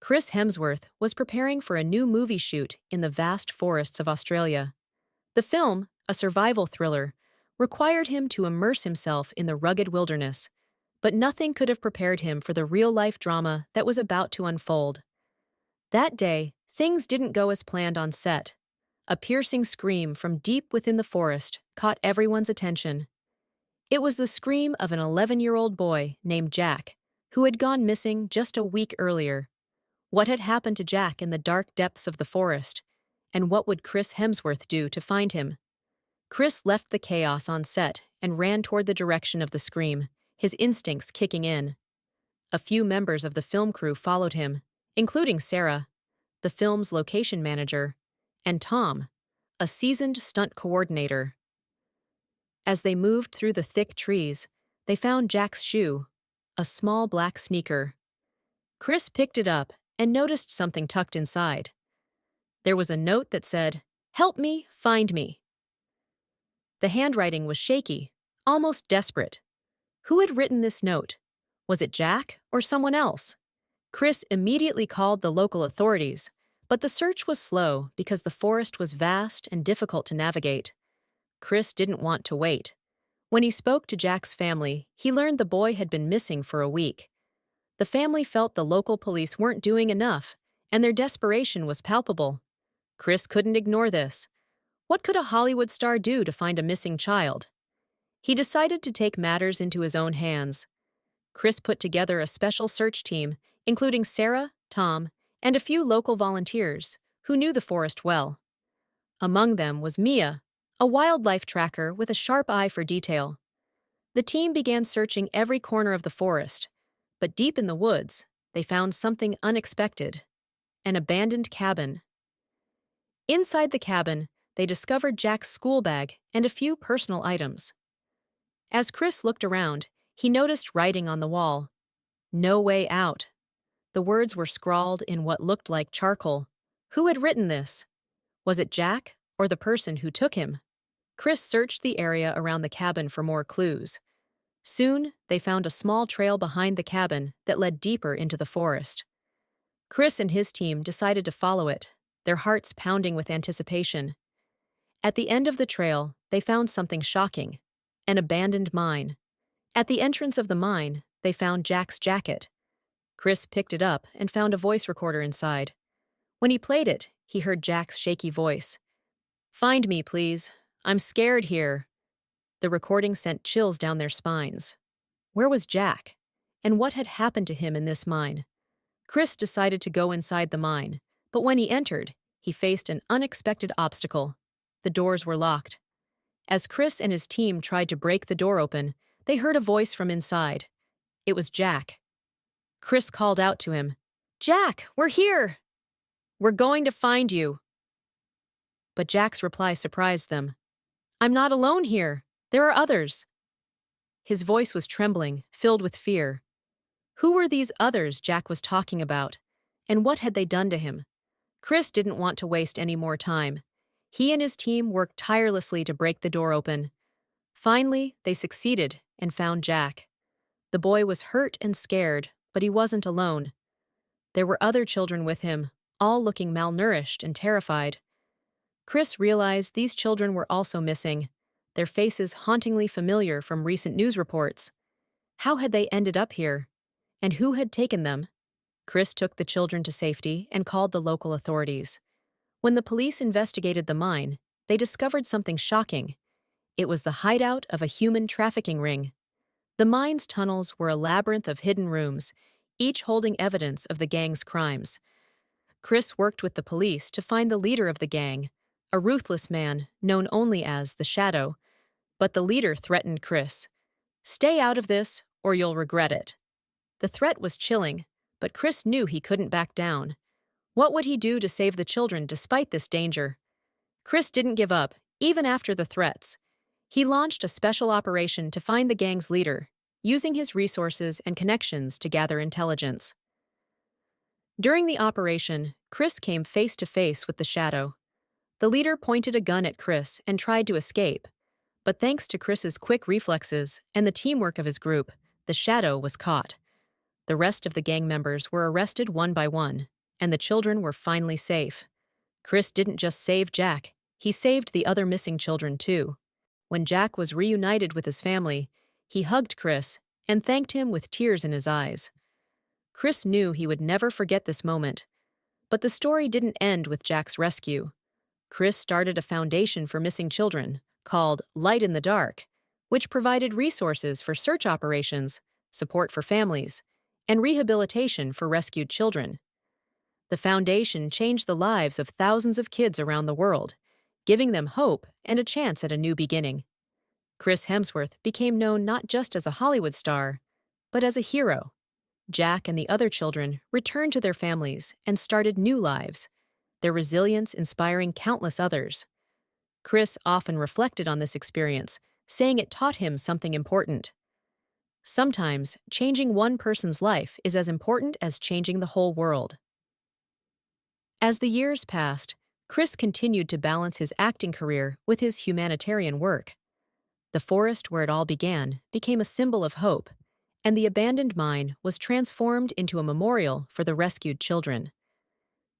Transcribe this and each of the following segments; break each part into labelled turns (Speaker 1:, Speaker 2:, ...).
Speaker 1: Chris Hemsworth was preparing for a new movie shoot in the vast forests of Australia. The film, a survival thriller, required him to immerse himself in the rugged wilderness, but nothing could have prepared him for the real-life drama that was about to unfold. That day, things didn't go as planned on set. A piercing scream from deep within the forest caught everyone's attention. It was the scream of an 11-year-old boy named Jack, who had gone missing just a week earlier. What had happened to Jack in the dark depths of the forest? And what would Chris Hemsworth do to find him? Chris left the chaos on set and ran toward the direction of the scream, his instincts kicking in. A few members of the film crew followed him, including Sarah, the film's location manager, and Tom, a seasoned stunt coordinator. As they moved through the thick trees, they found Jack's shoe, a small black sneaker. Chris picked it up and noticed something tucked inside. There was a note that said, "Help me, find me." The handwriting was shaky, almost desperate. Who had written this note? Was it Jack or someone else? Chris immediately called the local authorities, but the search was slow because the forest was vast and difficult to navigate. Chris didn't want to wait. When he spoke to Jack's family, he learned the boy had been missing for a week. The family felt the local police weren't doing enough, and their desperation was palpable. Chris couldn't ignore this. What could a Hollywood star do to find a missing child? He decided to take matters into his own hands. Chris put together a special search team, including Sarah, Tom, and a few local volunteers who knew the forest well. Among them was Mia, a wildlife tracker with a sharp eye for detail. The team began searching every corner of the forest, but deep in the woods, they found something unexpected: an abandoned cabin. Inside the cabin, they discovered Jack's school bag and a few personal items. As Chris looked around, he noticed writing on the wall: "No way out." The words were scrawled in what looked like charcoal. Who had written this? Was it Jack or the person who took him? Chris searched the area around the cabin for more clues. Soon, they found a small trail behind the cabin that led deeper into the forest. Chris and his team decided to follow it, their hearts pounding with anticipation. At the end of the trail, they found something shocking: an abandoned mine. At the entrance of the mine, they found Jack's jacket. Chris picked it up and found a voice recorder inside. When he played it, he heard Jack's shaky voice. "Find me, please. I'm scared here." The recording sent chills down their spines. Where was Jack? And what had happened to him in this mine? Chris decided to go inside the mine, but when he entered, he faced an unexpected obstacle. The doors were locked. As Chris and his team tried to break the door open, they heard a voice from inside. It was Jack. Chris called out to him, "Jack, we're here! We're going to find you." But Jack's reply surprised them. "I'm not alone here. There are others." His voice was trembling, filled with fear. Who were these others Jack was talking about, and what had they done to him? Chris didn't want to waste any more time. He and his team worked tirelessly to break the door open. Finally, they succeeded and found Jack. The boy was hurt and scared, but he wasn't alone. There were other children with him, all looking malnourished and terrified. Chris realized these children were also missing, their faces hauntingly familiar from recent news reports. How had they ended up here? And who had taken them? Chris took the children to safety and called the local authorities. When the police investigated the mine, they discovered something shocking. It was the hideout of a human trafficking ring. The mine's tunnels were a labyrinth of hidden rooms, each holding evidence of the gang's crimes. Chris worked with the police to find the leader of the gang, a ruthless man known only as the Shadow. But the leader threatened Chris. "Stay out of this, or you'll regret it." The threat was chilling, but Chris knew he couldn't back down. What would he do to save the children despite this danger? Chris didn't give up, even after the threats. He launched a special operation to find the gang's leader, using his resources and connections to gather intelligence. During the operation, Chris came face to face with the Shadow. The leader pointed a gun at Chris and tried to escape, but thanks to Chris's quick reflexes and the teamwork of his group, the Shadow was caught. The rest of the gang members were arrested one by one, and the children were finally safe. Chris didn't just save Jack, he saved the other missing children too. When Jack was reunited with his family, he hugged Chris and thanked him with tears in his eyes. Chris knew he would never forget this moment. But the story didn't end with Jack's rescue. Chris started a foundation for missing children called Light in the Dark, which provided resources for search operations, support for families, and rehabilitation for rescued children. The foundation changed the lives of thousands of kids around the world, giving them hope and a chance at a new beginning. Chris Hemsworth became known not just as a Hollywood star, but as a hero. Jack and the other children returned to their families and started new lives, their resilience inspiring countless others. Chris often reflected on this experience, saying it taught him something important. Sometimes, changing one person's life is as important as changing the whole world. As the years passed, Chris continued to balance his acting career with his humanitarian work. The forest where it all began became a symbol of hope, and the abandoned mine was transformed into a memorial for the rescued children.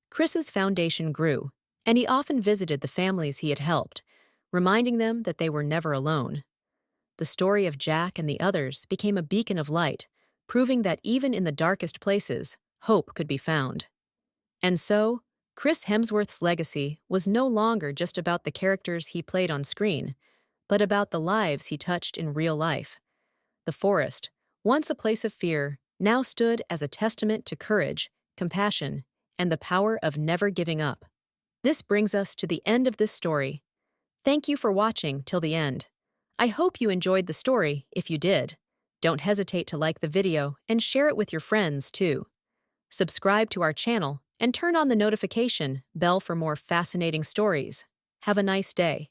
Speaker 1: Chris's foundation grew, and he often visited the families he had helped, reminding them that they were never alone. The story of Jack and the others became a beacon of light, proving that even in the darkest places, hope could be found. And so, Chris Hemsworth's legacy was no longer just about the characters he played on screen, but about the lives he touched in real life. The forest, once a place of fear, now stood as a testament to courage, compassion, and the power of never giving up. This brings us to the end of this story. Thank you for watching till the end. I hope you enjoyed the story. If you did, don't hesitate to like the video and share it with your friends too. Subscribe to our channel and turn on the notification bell for more fascinating stories. Have a nice day.